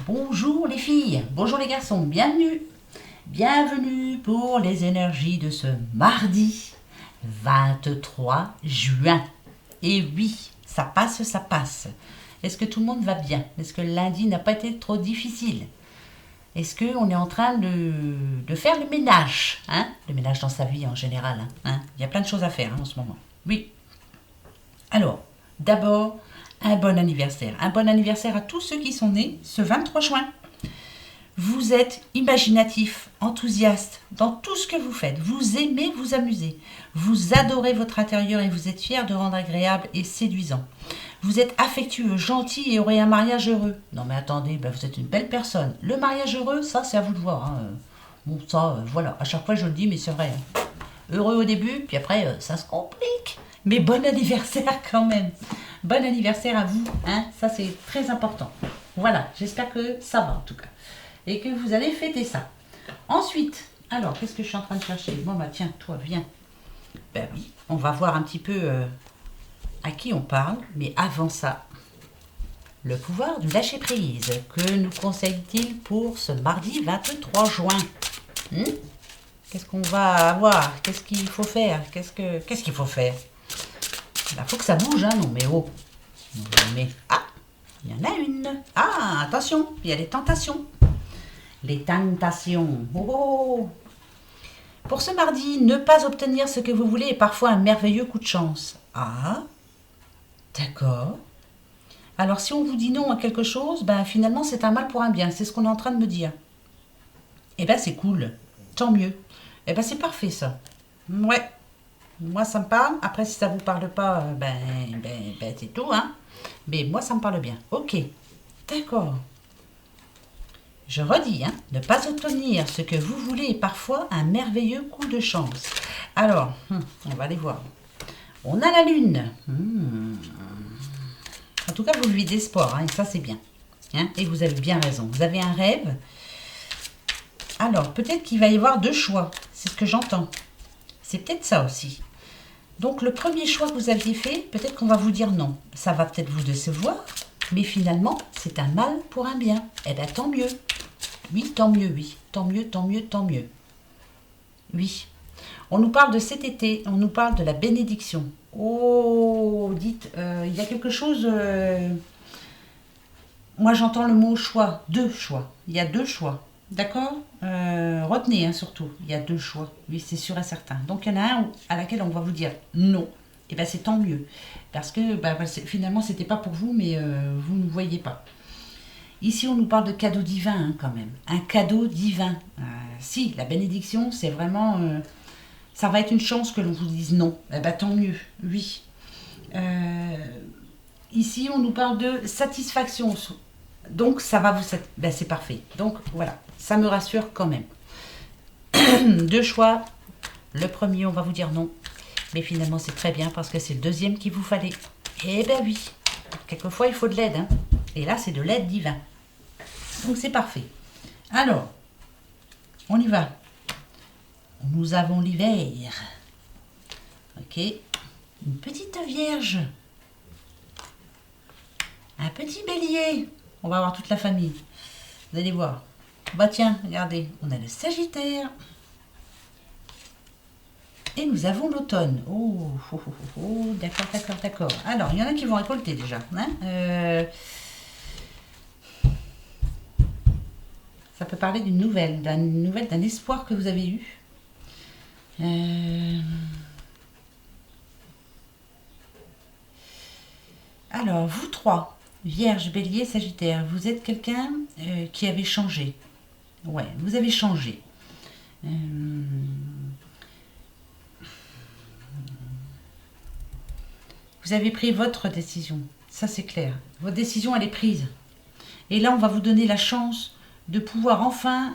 Bonjour les filles, bonjour les garçons, bienvenue. Bienvenue pour les énergies de ce mardi 23 juin. Et oui, ça passe, ça passe. Est-ce que tout le monde va bien? Est-ce que lundi n'a pas été trop difficile? Est-ce qu'on est en train de faire le ménage, hein? Le ménage dans sa vie en général, hein? Il y a plein de choses à faire, hein, en ce moment. Oui. Alors, d'abord, un bon anniversaire. Un bon anniversaire à tous ceux qui sont nés ce 23 juin. Vous êtes imaginatif, enthousiaste dans tout ce que vous faites. Vous aimez vous amuser. Vous adorez votre intérieur et vous êtes fier de rendre agréable et séduisant. Vous êtes affectueux, gentil et aurez un mariage heureux. Non mais attendez, vous êtes une belle personne. Le mariage heureux, ça c'est à vous de voir, hein. Bon ça, voilà, à chaque fois je le dis mais c'est vrai, hein. Heureux au début, puis après ça se complique. Mais bon anniversaire quand même. Bon anniversaire à vous, hein. Ça c'est très important. Voilà, j'espère que ça va en tout cas. Et que vous allez fêter ça. Ensuite, alors, qu'est-ce que je suis en train de chercher? Bon, bah tiens, toi, viens. Ben oui, on va voir un petit peu à qui on parle. Mais avant ça, le pouvoir du lâcher-prise. Que nous conseille-t-il pour ce mardi 23 juin? Qu'est-ce qu'on va avoir? Qu'est-ce qu'il faut faire? Qu'est-ce qu'il faut faire? Il faut que ça bouge, hein? Non, mais oh. Non, mais, ah, il y en a une. Ah, attention, il y a les tentations. Les tentations. Oh. Pour ce mardi, ne pas obtenir ce que vous voulez est parfois un merveilleux coup de chance. Ah, d'accord. Alors si on vous dit non à quelque chose, finalement c'est un mal pour un bien. C'est ce qu'on est en train de me dire. Eh ben c'est cool. Tant mieux. Eh ben c'est parfait ça. Ouais. Moi ça me parle. Après si ça vous parle pas, c'est tout, hein. Mais moi ça me parle bien. Ok. D'accord. Je redis, hein, ne pas obtenir ce que vous voulez est parfois un merveilleux coup de chance. Alors, on va aller voir. On a la lune. En tout cas, vous vivez d'espoir, hein, et ça c'est bien. Hein, et vous avez bien raison. Vous avez un rêve. Alors, peut-être qu'il va y avoir deux choix. C'est ce que j'entends. C'est peut-être ça aussi. Donc, le premier choix que vous aviez fait, peut-être qu'on va vous dire non. Ça va peut-être vous décevoir, mais finalement, c'est un mal pour un bien. Eh bien, tant mieux. Oui, tant mieux, oui. Tant mieux, tant mieux, tant mieux. Oui. On nous parle de cet été, on nous parle de la bénédiction. Oh, dites, il y a quelque chose... moi, j'entends le mot choix, deux choix. Il y a deux choix, d'accord. Retenez, hein, surtout, il y a deux choix. Oui, c'est sûr et certain. Donc, il y en a un à laquelle on va vous dire non. Et bien, c'est tant mieux. Parce que, finalement, c'était pas pour vous, mais vous ne voyez pas. Ici, on nous parle de cadeau divin, hein, quand même. Un cadeau divin. Si, la bénédiction, c'est vraiment... ça va être une chance que l'on vous dise non. Eh bien, tant mieux, oui. Ici, on nous parle de satisfaction. Donc, ça va vous... c'est parfait. Donc, voilà. Ça me rassure quand même. Deux choix. Le premier, on va vous dire non. Mais finalement, c'est très bien parce que c'est le deuxième qu'il vous fallait. Eh bien, oui. Quelquefois, il faut de l'aide, hein. Et là, c'est de l'aide divine. Donc, c'est parfait. Alors, on y va. Nous avons l'hiver. Ok. Une petite vierge. Un petit bélier. On va avoir toute la famille. Vous allez voir. Bah tiens, regardez. On a le sagittaire. Et nous avons l'automne. Oh, d'accord, d'accord, d'accord. Alors, il y en a qui vont récolter déjà. Hein. Ça peut parler d'une nouvelle, d'un espoir que vous avez eu. Alors, vous trois, Vierge, Bélier, Sagittaire, vous êtes quelqu'un qui avait changé. Ouais, vous avez changé. Vous avez pris votre décision. Ça, c'est clair. Votre décision, elle est prise. Et là, on va vous donner la chance de pouvoir enfin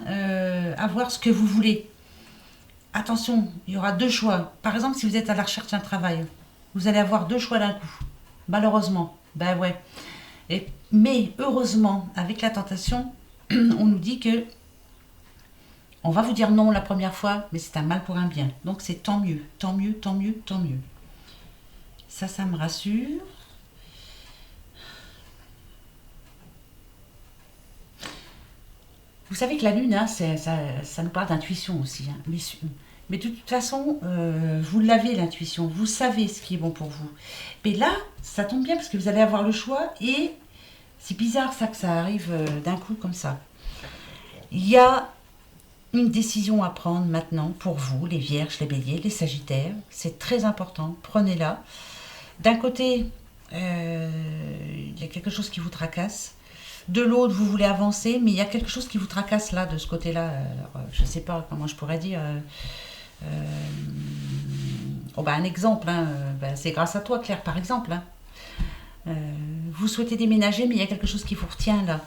avoir ce que vous voulez. Attention, il y aura deux choix. Par exemple, si vous êtes à la recherche d'un travail, vous allez avoir deux choix d'un coup. Malheureusement, ouais. Mais heureusement, avec la tentation, on nous dit que on va vous dire non la première fois, mais c'est un mal pour un bien. Donc c'est tant mieux, tant mieux, tant mieux, tant mieux. Ça me rassure. Vous savez que la lune, hein, ça nous parle d'intuition aussi. Hein. Mais de toute façon, vous l'avez l'intuition, vous savez ce qui est bon pour vous. Mais là, ça tombe bien parce que vous allez avoir le choix et c'est bizarre ça que ça arrive d'un coup comme ça. Il y a une décision à prendre maintenant pour vous, les Vierges, les Béliers, les Sagittaires. C'est très important, prenez-la. D'un côté, il y a quelque chose qui vous tracasse. De l'autre, vous voulez avancer, mais il y a quelque chose qui vous tracasse là, de ce côté-là. Alors, je ne sais pas comment je pourrais dire. Un exemple, hein, c'est grâce à toi, Claire, par exemple. Hein. Vous souhaitez déménager, mais il y a quelque chose qui vous retient là.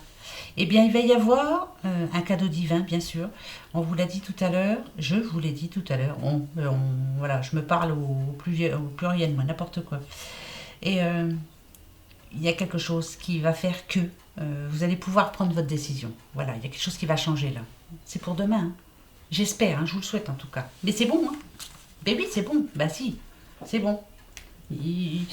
Eh bien, il va y avoir un cadeau divin, bien sûr. On vous l'a dit tout à l'heure, je vous l'ai dit tout à l'heure. Voilà, je me parle au pluriel, moi, n'importe quoi. Et il y a quelque chose qui va faire que vous allez pouvoir prendre votre décision. Voilà, il y a quelque chose qui va changer là. C'est pour demain. Hein. J'espère, hein, je vous le souhaite en tout cas. Mais c'est bon, hein. Baby, c'est bon. Bah si, c'est bon. Il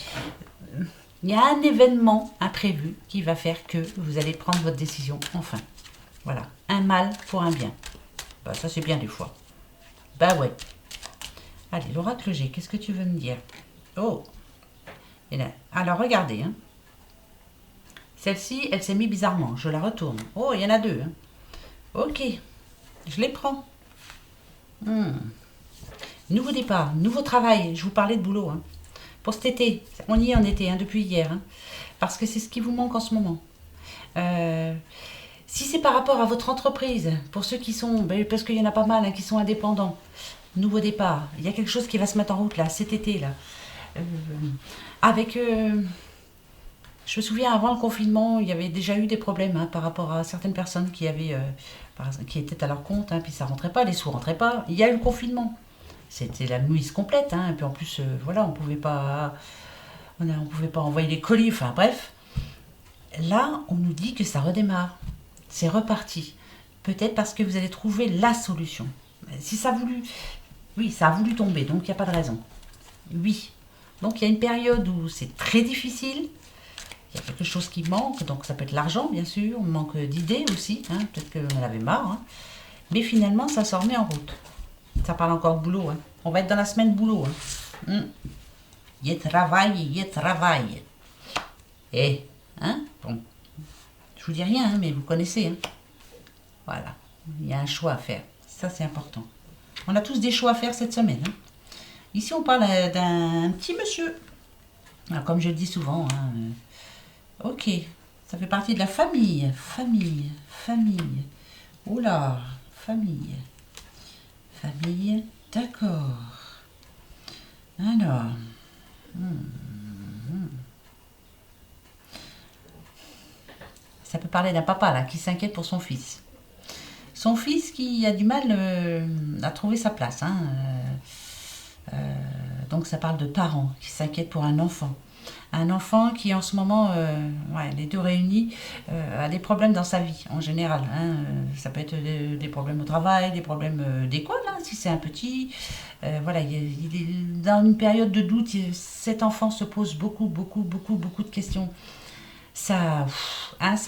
y a un événement imprévu qui va faire que vous allez prendre votre décision, enfin. Voilà, un mal pour un bien. Bah ça c'est bien des fois. Bah ouais. Allez, l'oracle G, qu'est-ce que tu veux me dire? Oh. Et là, alors regardez, hein. Celle-ci, elle s'est mise bizarrement, je la retourne. Oh, il y en a deux. Hein. Ok, je les prends. Nouveau départ, nouveau travail, je vous parlais de boulot. Hein. Pour cet été, on y est en été, hein, depuis hier. Hein, parce que c'est ce qui vous manque en ce moment. Si c'est par rapport à votre entreprise, pour ceux qui sont, parce qu'il y en a pas mal hein, qui sont indépendants, nouveau départ, il y a quelque chose qui va se mettre en route là, cet été là. Je me souviens avant le confinement, il y avait déjà eu des problèmes hein, par rapport à certaines personnes qui avaient, qui étaient à leur compte, hein, puis ça rentrait pas, les sous rentraient pas. Il y a eu le confinement. C'était la nuise complète, hein, et puis en plus, voilà, on pouvait pas envoyer les colis, enfin bref. Là, on nous dit que ça redémarre, c'est reparti. Peut-être parce que vous allez trouver la solution. Si ça a voulu, oui, ça a voulu tomber, donc il n'y a pas de raison. Oui, donc il y a une période où c'est très difficile. Il y a quelque chose qui manque, donc ça peut être l'argent, bien sûr. On manque d'idées aussi, hein, peut-être qu'on en avait marre. Hein. Mais finalement, ça se remet en route. Ça parle encore boulot. Hein. On va être dans la semaine boulot. Hein. Je travaille. Et, hein, bon, je vous dis rien, hein, mais vous connaissez. Hein. Voilà, il y a un choix à faire. Ça, c'est important. On a tous des choix à faire cette semaine. Hein. Ici, on parle d'un petit monsieur. Alors, comme je le dis souvent, hein, ok, ça fait partie de la famille. Famille. Oula, famille. Famille, d'accord. Alors. Ça peut parler d'un papa là qui s'inquiète pour son fils. Son fils qui a du mal à trouver sa place. Hein. Donc ça parle de parents qui s'inquiètent pour un enfant. Un enfant qui en ce moment, les deux réunis, a des problèmes dans sa vie en général. Hein. Ça peut être des problèmes au travail, des problèmes d'école, hein, si c'est un petit. Voilà, il est dans une période de doute. Cet enfant se pose beaucoup de questions. Ça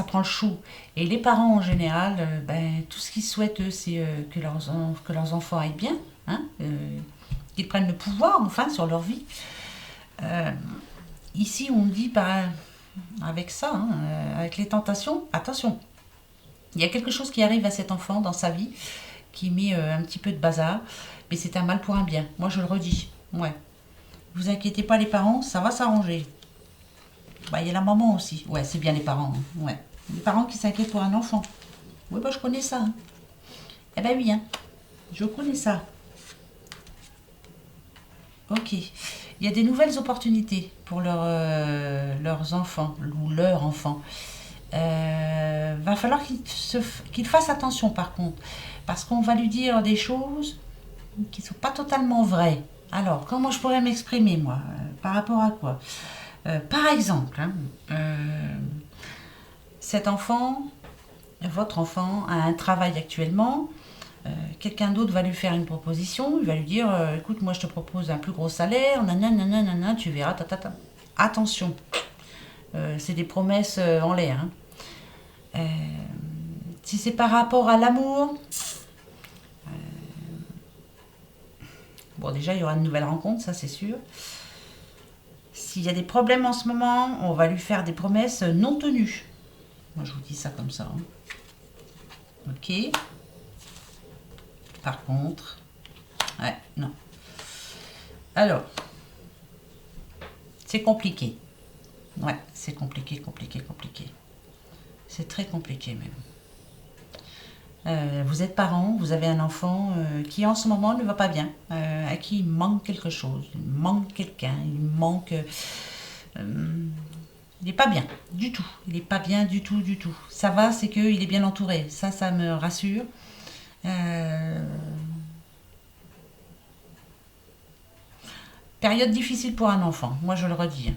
prend le chou. Et les parents en général, tout ce qu'ils souhaitent, eux, c'est que leurs enfants aillent bien, hein, qu'ils prennent le pouvoir, enfin, sur leur vie. Ici, on dit, avec ça, hein, avec les tentations, attention, il y a quelque chose qui arrive à cet enfant dans sa vie, qui met un petit peu de bazar, mais c'est un mal pour un bien. Moi, je le redis, ouais. Vous inquiétez pas les parents, ça va s'arranger. Il y a la maman aussi, ouais, c'est bien les parents, hein. Ouais. Les parents qui s'inquiètent pour un enfant. Oui, je connais ça. Hein. Eh ben oui, hein. Je connais ça. Ok. Il y a des nouvelles opportunités pour leurs enfants ou leurs enfants. Va falloir qu'il fasse attention par contre, parce qu'on va lui dire des choses qui ne sont pas totalement vraies. Alors, comment je pourrais m'exprimer moi par rapport à quoi par exemple, hein, cet enfant, votre enfant, a un travail actuellement. Quelqu'un d'autre va lui faire une proposition, il va lui dire écoute, moi je te propose un plus gros salaire, nanana, tu verras, Attention, c'est des promesses en l'air. Hein. Si c'est par rapport à l'amour, bon déjà il y aura une nouvelle rencontre, ça c'est sûr. S'il y a des problèmes en ce moment, on va lui faire des promesses non tenues. Moi je vous dis ça comme ça. Hein. Ok. Par contre, ouais, non. Alors, c'est compliqué. Ouais, c'est compliqué. C'est très compliqué même. Vous êtes parent, vous avez un enfant qui en ce moment ne va pas bien, à qui il manque quelque chose, il manque quelqu'un, il manque... il n'est pas bien du tout, il n'est pas bien du tout. Ça va, c'est qu'il est bien entouré, ça me rassure. Période difficile pour un enfant, moi je le redis.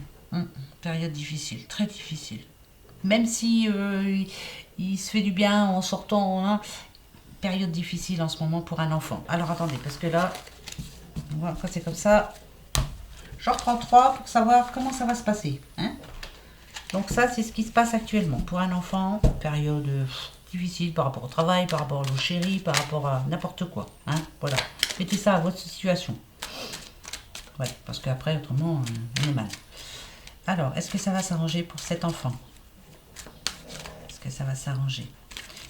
Période difficile, très difficile. Même si il se fait du bien en sortant, hein, période difficile en ce moment pour un enfant. Alors attendez, parce que là, quand c'est comme ça, j'en reprends 3 pour savoir comment ça va se passer. Hein. Donc ça, c'est ce qui se passe actuellement. Pour un enfant, période difficile par rapport au travail, par rapport au chéri, par rapport à n'importe quoi. Hein. Voilà, mettez ça à votre situation. Ouais, parce qu'après, autrement, on est mal. Alors, est-ce que ça va s'arranger pour cet enfant? Est-ce que ça va s'arranger?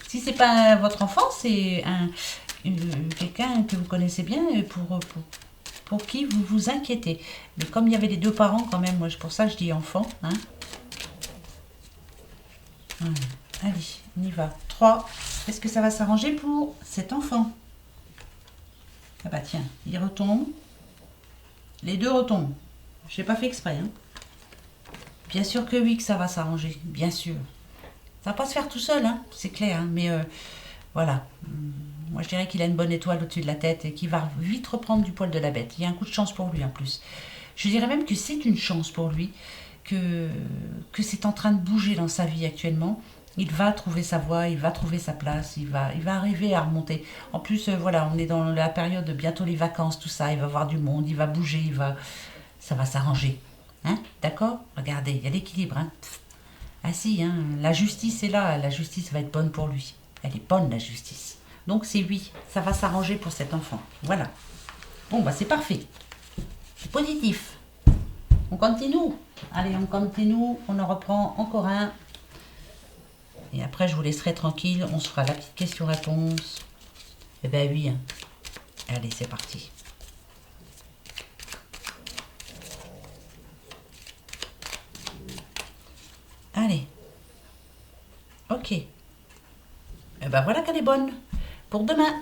Si c'est pas votre enfant, c'est quelqu'un que vous connaissez bien pour qui vous vous inquiétez. Mais comme il y avait les deux parents quand même, moi pour ça je dis enfant. Hein. Allez, on y va. 3. Est-ce que ça va s'arranger pour cet enfant? Ah bah tiens, il retombe. Les deux retombent. Je n'ai pas fait exprès. Hein. Bien sûr que oui, que ça va s'arranger. Bien sûr. Ça va pas se faire tout seul, hein, c'est clair. Hein, mais voilà. Moi, je dirais qu'il a une bonne étoile au-dessus de la tête et qu'il va vite reprendre du poil de la bête. Il y a un coup de chance pour lui en plus. Je dirais même que c'est une chance pour lui, que c'est en train de bouger dans sa vie actuellement. Il va trouver sa voie, il va trouver sa place, il va arriver à remonter. En plus, voilà, on est dans la période de bientôt les vacances, tout ça. Il va voir du monde, il va bouger, ça va s'arranger. Hein, d'accord? Regardez, il y a l'équilibre. Hein. Ah si, hein, la justice est là, la justice va être bonne pour lui. Elle est bonne, la justice. Donc c'est oui, ça va s'arranger pour cet enfant. Voilà. Bon, bah c'est parfait. C'est positif. On continue. Allez, on continue. On en reprend encore un. Et après, je vous laisserai tranquille. On se fera la petite question-réponse. Eh ben oui. Hein. Allez, c'est parti. Allez. Ok. Eh ben voilà qu'elle est bonne. Pour demain.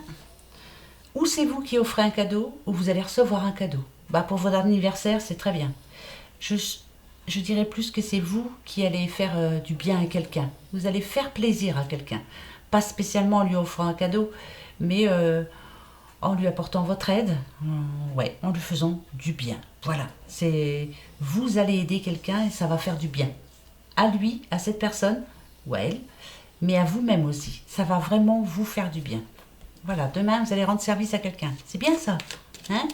Ou c'est vous qui offrez un cadeau, ou vous allez recevoir un cadeau. Bah pour votre anniversaire, c'est très bien. Je dirais plus que c'est vous qui allez faire du bien à quelqu'un. Vous allez faire plaisir à quelqu'un. Pas spécialement en lui offrant un cadeau, mais en lui apportant votre aide, ouais, en lui faisant du bien. Voilà, vous allez aider quelqu'un et ça va faire du bien. À lui, à cette personne, ou à elle, mais à vous-même aussi. Ça va vraiment vous faire du bien. Voilà, demain, vous allez rendre service à quelqu'un. C'est bien ça, hein?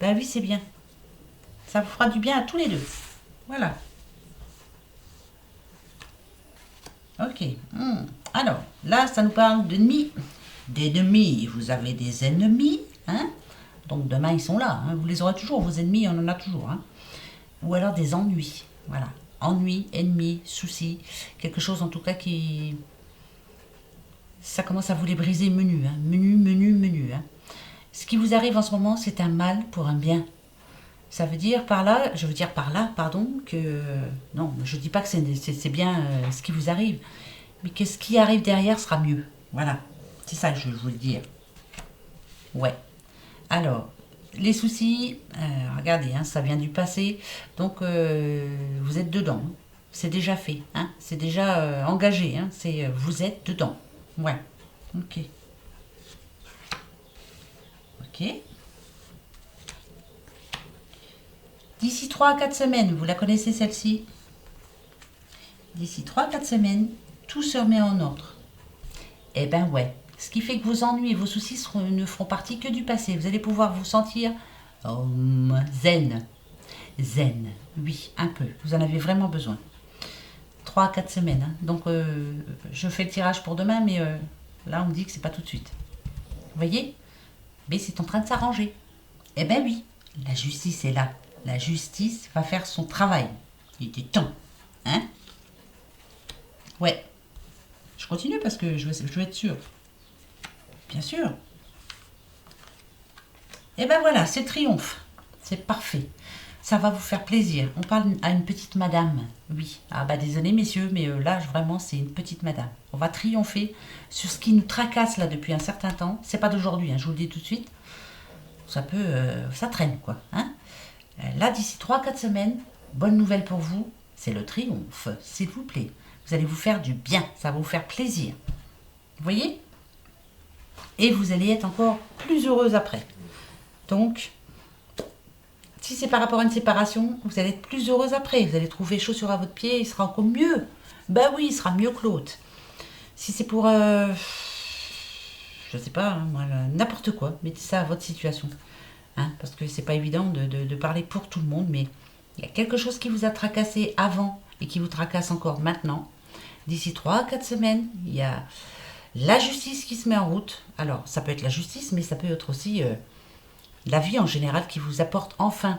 Ben oui, c'est bien. Ça vous fera du bien à tous les deux. Voilà. Ok. Alors, là, ça nous parle d'ennemis. D'ennemis, vous avez des ennemis, hein? Donc demain, ils sont là. Hein? Vous les aurez toujours, vos ennemis, on en a toujours. Hein? Ou alors des ennuis. Voilà. Ennuis, ennemis, soucis. Quelque chose en tout cas qui... Ça commence à vous les briser menu. Hein? Menu. Hein? Ce qui vous arrive en ce moment, c'est un mal pour un bien. Ça veut dire par là, pardon, que... Non, je ne dis pas que c'est bien ce qui vous arrive, mais que ce qui arrive derrière sera mieux. Voilà, c'est ça que je veux vous le dire. Ouais. Alors, les soucis, regardez, hein, ça vient du passé, donc vous êtes dedans. Hein. C'est déjà fait, hein, c'est déjà engagé, hein, vous êtes dedans. Ouais, ok. Ok. D'ici 3 à 4 semaines, vous la connaissez celle-ci? D'ici 3 à 4 semaines, tout se remet en ordre. Eh ben ouais. Ce qui fait que vos ennuis et vos soucis ne feront partie que du passé. Vous allez pouvoir vous sentir zen. Zen, oui, un peu. Vous en avez vraiment besoin. 3 à 4 semaines. Hein. Donc, je fais le tirage pour demain, mais là, on me dit que c'est pas tout de suite. Vous voyez? Mais c'est en train de s'arranger. Eh ben oui, la justice est là. La justice va faire son travail. Il était temps. Hein? Ouais. Je continue parce que je veux être sûre. Bien sûr. Et ben voilà, c'est le triomphe. C'est parfait. Ça va vous faire plaisir. On parle à une petite madame. Oui. Ah bah désolé messieurs, mais là vraiment c'est une petite madame. On va triompher sur ce qui nous tracasse là depuis un certain temps. C'est pas d'aujourd'hui, hein, je vous le dis tout de suite. Ça peut, ça traîne quoi. Hein, là d'ici 3-4 semaines, bonne nouvelle pour vous, c'est le triomphe. S'il vous plaît. Vous allez vous faire du bien. Ça va vous faire plaisir. Vous voyez? Et vous allez être encore plus heureuse après. Donc, si c'est par rapport à une séparation, vous allez être plus heureuse après. Vous allez trouver chaussure à votre pied, il sera encore mieux. Ben oui, il sera mieux que l'autre. Si c'est pour, je sais pas, hein, moi, n'importe quoi, mettez ça à votre situation. Hein, parce que c'est pas évident de parler pour tout le monde, mais il y a quelque chose qui vous a tracassé avant et qui vous tracasse encore maintenant. D'ici 3-4 semaines, il y a la justice qui se met en route. Alors, ça peut être la justice, mais ça peut être aussi la vie en général qui vous apporte enfin.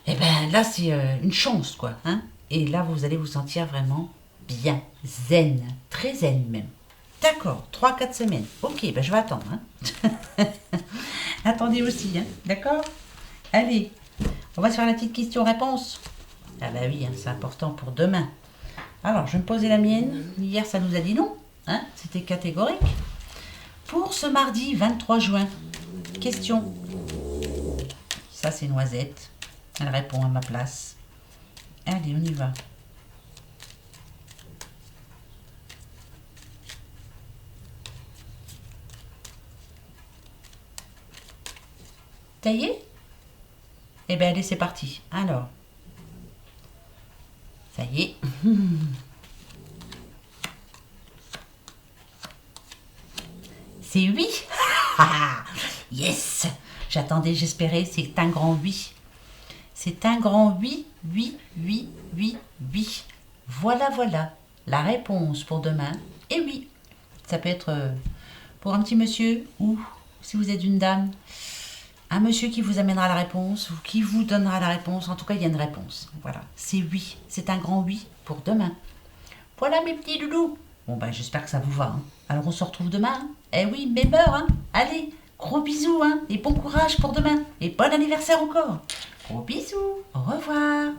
Et ben là, c'est une chance, quoi. Hein, et là, vous allez vous sentir vraiment bien, zen, très zen même. D'accord, 3-4 semaines. Ok, ben je vais attendre. Hein. Attendez aussi, hein, d'accord? Allez, on va se faire la petite question-réponse. Ah bah oui, hein, c'est important pour demain. Alors, je vais me poser la mienne. Hier, ça nous a dit non. Hein, c'était catégorique. Pour ce mardi 23 juin, question. Ça, c'est Noisette. Elle répond à ma place. Allez, on y va. Ça y est? Eh bien, allez, c'est parti. Alors, ça y est. C'est oui. Yes. J'attendais, j'espérais. C'est un grand oui. C'est un grand oui, oui, oui, oui, oui. Voilà, voilà. La réponse pour demain est oui. Ça peut être pour un petit monsieur ou, si vous êtes une dame, un monsieur qui vous amènera la réponse ou qui vous donnera la réponse. En tout cas, il y a une réponse. Voilà. C'est oui. C'est un grand oui pour demain. Voilà mes petits loulous. Bon, ben, j'espère que ça vous va. Hein. Alors, on se retrouve demain. Hein. Eh oui, même heure. Hein. Allez, gros bisous. Hein. Et bon courage pour demain. Et bon anniversaire encore. Gros bisous. Au revoir.